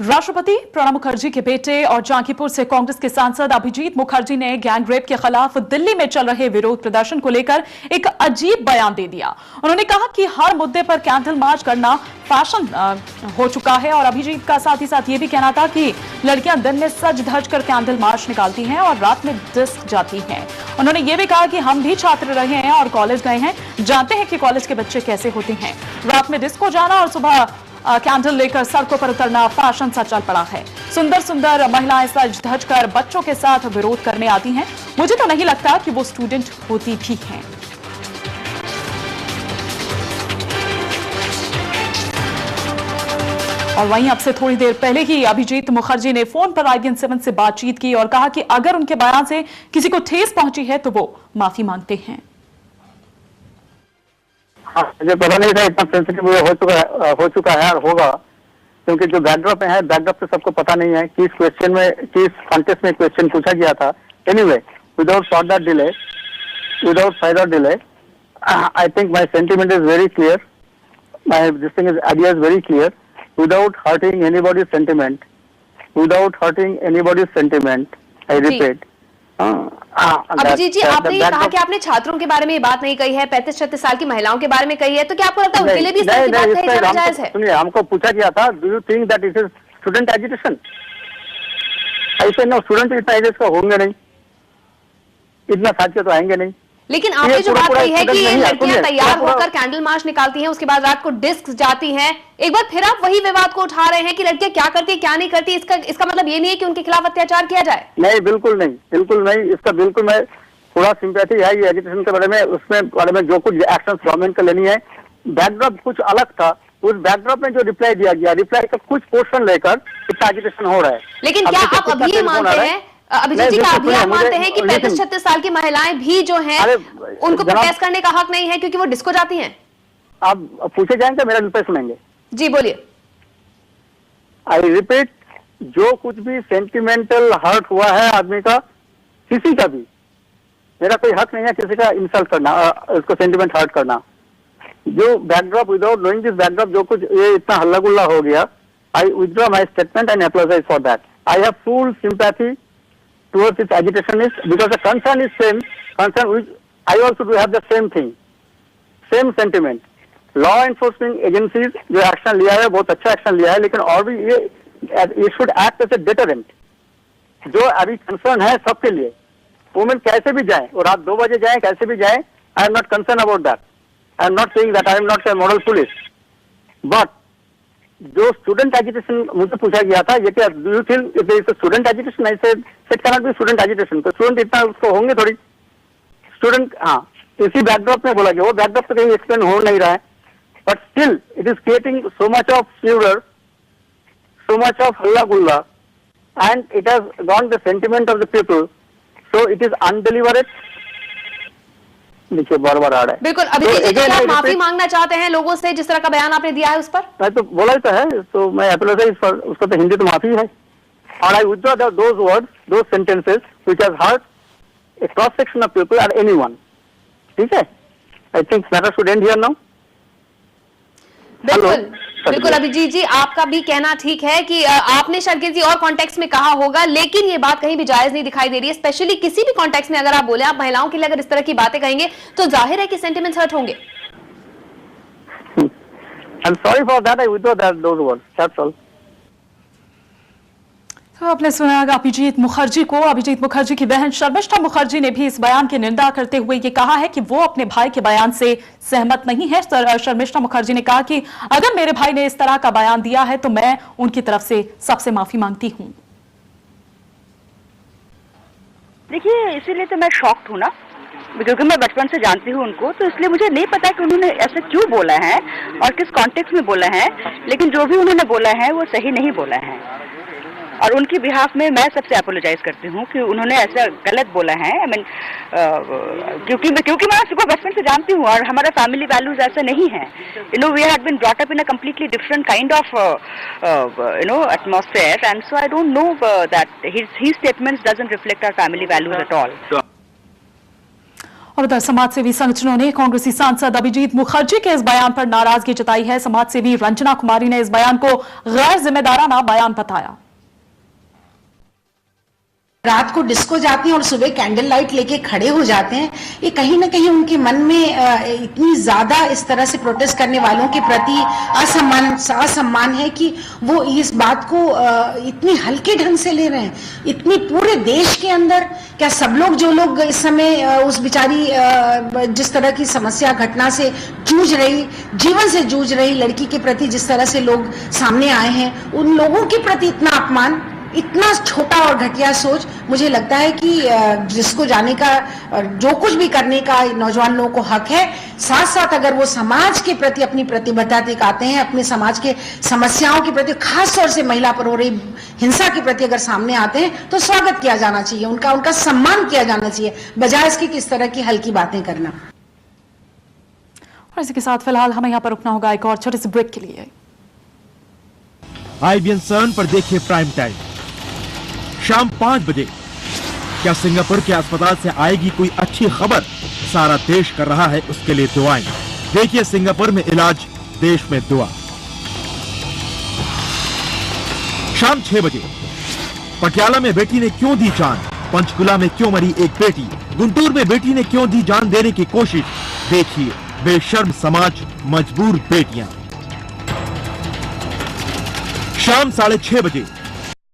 राष्ट्रपति प्रणब मुखर्जी के बेटे और जांगीपुर से कांग्रेस के सांसद अभिजीत मुखर्जी ने गैंग रेप के खिलाफ दिल्ली में चल रहे विरोध प्रदर्शन को लेकर एक अजीब बयान दे दिया। उन्होंने कहा कि हर मुद्दे पर कैंडल मार्च करना फैशन हो चुका है और अभिजीत का साथ ही साथ ये भी कहना था कि लड़कियां दिन में सज धज कर कैंडल मार्च निकालती हैं और रात में डिस्क जाती हैं। उन्होंने ये भी कहा कि हम भी छात्र रहे हैं और कॉलेज गए हैं, जानते हैं कि कॉलेज के बच्चे कैसे होते हैं। रात में डिस्को जाना और सुबह कैंडल लेकर सड़कों पर उतरना फैशन सा चल पड़ा है। सुंदर सुंदर महिलाएं सज धज कर बच्चों के साथ विरोध करने आती हैं। मुझे तो नहीं लगता कि वो स्टूडेंट होती भी हैं। और वहीं अब से थोड़ी देर पहले ही अभिजीत मुखर्जी ने फोन पर IBN7 से बातचीत की और कहा कि अगर उनके बयान से किसी को ठेस पहुंची है तो वो माफी मांगते हैं। हाँ, मुझे पता नहीं था इतना सेंसिटिव हो चुका है और होगा, क्योंकि जो बैकड्रॉप है बैकड्रॉप से सबको पता नहीं है कि इस क्वेश्चन में किस कॉन्टेक्स्ट में क्वेश्चन पूछा गया था। Anyway, without further delay I think my sentiment is very clear, my this thing is idea is very clear, without hurting anybody's sentiment, I repeat. Abhijit ji, आपने ये कहा कि आपने छात्रों के बारे में ये बात नहीं कही है, 35-36 साल की महिलाओं के बारे में कही है, तो क्या आपको लगता है उनके लिए भी इस तरह की बात कही जाना जायज है? सुनिए, हमको पूछा गया था, do you think that it is student education? ऐसे नो, स्टूडेंट इतना एज का होंगे नहीं, इतना साथ के तो आएंगे नहीं। लेकिन आपने जो बात कही है कि लड़कियां तैयार होकर कैंडल मार्च निकालती हैं, उसके बाद रात को डिस्क जाती हैं, एक बार फिर आप वही विवाद को उठा रहे हैं कि लड़कियां क्या करती है क्या नहीं करती। इसका मतलब ये नहीं है कि उनके खिलाफ अत्याचार किया जाए। नहीं, बिल्कुल नहीं। इसका बिल्कुल मैं थोड़ा सिंपैथी है ये एजुकेशन के बारे में, उसमें बारे में जो कुछ एक्शन गवर्नमेंट को लेनी है। बैकड्रॉप कुछ अलग था, उस बैकड्रॉप में जो रिप्लाई दिया गया, रिप्लाई का कुछ पोर्शन लेकर इतना एजुकेशन हो रहा है। लेकिन क्या आप अभी ये मानते हैं अभिजीत जी, क्या अभी आप मानते हैं कि 35-36 साल की महिलाएं भी जो हैं उनको प्रोटेस्ट करने का हक नहीं है क्योंकि वो डिस्को जाती हैं? आप पूछे जाएंगे, मेरा रिप्लाई सुनेंगे जी, बोलिए। आई रिपीट, जो कुछ भी सेंटिमेंटल हर्ट हुआ है आदमी का, किसी का भी, मेरा कोई हक नहीं है किसी का इंसल्ट करना, उसको सेंटिमेंट हर्ट करना। जो backdrop, without knowing this backdrop, जो कुछ ये इतना हल्ला गुल्ला हो गया, I withdraw my statement and apologise for that. I have full sympathy towards its agitationists because the concern is same, concern which I also do have the same thing, same sentiment. Law enforcement agencies जो action लिया है बहुत अच्छा action लिया है, लेकिन और भी ये should act as a deterrent। जो अभी कंसर्न है सबके लिए, वुमेन कैसे भी जाए, वो रात 2 बजे जाए, कैसे भी जाए, I am not concerned about that. I am not saying that I am not a moral police, but जो स्टूडेंट एजुकेशन मुझे पूछा गया था, ये क्या do you think it is student education? I said it can not be student education. तो student इतना उसको होंगे थोड़ी स्टूडेंट। हाँ, इसी बैकड्रॉप में बोला गया, वो बैकड्रॉप तो कहीं एक्सप्लेन हो नहीं रहा है, but still it is creating so much of furore, so much of हल्ला गुल्ला, and it has gone the sentiment of the people, so it is undeliberate. देखिए, बार-बार आ रहा है। बिल्कुल। अभिजीत जी, क्या आप माफी मांगना चाहते हैं लोगों से जिस तरह का बयान आपने दिया है उस पर? मैं तो बोला ही तो है, तो मैं अपोलोजाइज फॉर, उसको तो हिंदी तो माफी है। और I withdraw those words, those sentences which has hurt a cross section of people or anyone। ठीक है, I think matter should end here now. बिल्कुल अभिजीत जी, आपका भी कहना ठीक है कि आपने शायद किसी और कॉन्टेक्स्ट में कहा होगा, लेकिन ये बात कहीं भी जायज नहीं दिखाई दे रही है। स्पेशली किसी भी कॉन्टेक्स्ट में अगर आप बोले, आप महिलाओं के लिए अगर इस तरह की बातें कहेंगे तो जाहिर है कि सेंटिमेंट्स हर्ट होंगे। I'm sorry for that, I withdraw those words, that's all। तो आपने सुना अभिजीत मुखर्जी को। अभिजीत मुखर्जी की बहन शर्मिष्ठा मुखर्जी ने भी इस बयान की निंदा करते हुए ये कहा है कि वो अपने भाई के बयान से सहमत नहीं है। शर्मिष्ठा मुखर्जी ने कहा कि अगर मेरे भाई ने इस तरह का बयान दिया है तो मैं उनकी तरफ से सबसे माफी मांगती हूं। देखिए, इसीलिए तो मैं शॉक्ड हूं ना, क्योंकि मैं बचपन से जानती हूँ उनको, तो इसलिए मुझे नहीं पता कि उन्होंने ऐसा क्यों बोला है और किस कॉन्टेक्स्ट में बोला है, लेकिन जो भी उन्होंने बोला है वो सही नहीं बोला है। और उनकी बिहाफ में मैं सबसे अपोलोजाइज करती हूँ कि उन्होंने ऐसा गलत बोला है। आई मीन, क्योंकि मैं उसको बचपन से जानती हूँ और हमारा फैमिली वैल्यूज ऐसा नहीं है। We had been brought up in a completely different kind of atmosphere, and so I don't know that his statements doesn't reflect our family values at all. और उधर समाजसेवी संगठनों ने कांग्रेसी सांसद अभिजीत मुखर्जी के इस बयान पर नाराजगी जताई है। समाजसेवी रंजना कुमारी ने इस बयान को गैर जिम्मेदाराना बयान बताया। रात को डिस्को जाते हैं और सुबह कैंडल लाइट लेके खड़े हो जाते हैं, ये कहीं ना कहीं उनके मन में इतनी ज्यादा इस तरह से प्रोटेस्ट करने वालों के प्रति असम्मान है कि वो इस बात को इतनी हल्के ढंग से ले रहे हैं। इतनी पूरे देश के अंदर क्या सब लोग जो लोग इस समय उस बेचारी जिस तरह की समस्या घटना से जूझ रही, जीवन से जूझ रही लड़की के प्रति जिस तरह से लोग सामने आए हैं, उन लोगों के प्रति इतना अपमान, इतना छोटा और घटिया सोच, मुझे लगता है कि जिसको जाने का, जो कुछ भी करने का नौजवान लोगों को हक है, साथ साथ अगर वो समाज के प्रति अपनी प्रतिबद्धता दिखाते हैं, अपने समाज के समस्याओं के प्रति, खास तौर से महिला पर हो रही हिंसा के प्रति अगर सामने आते हैं तो स्वागत किया जाना चाहिए, उनका सम्मान किया जाना चाहिए, बजाय इसकी किस तरह की हल्की बातें करना। और इसी के साथ फिलहाल हमें यहाँ पर रुकना होगा एक और छोटे से ब्रेक के लिए। IBN 7 पर देखिए प्राइम टाइम शाम 5 बजे। क्या सिंगापुर के अस्पताल से आएगी कोई अच्छी खबर? सारा देश कर रहा है उसके लिए दुआएं। देखिए सिंगापुर में इलाज, देश में दुआ। शाम 6 बजे पटियाला में बेटी ने क्यों दी जान, पंचकुला में क्यों मरी एक बेटी, गुंटूर में बेटी ने क्यों दी जान देने की कोशिश। देखिए बेशर्म समाज, मजबूर बेटियां। शाम 6:30 बजे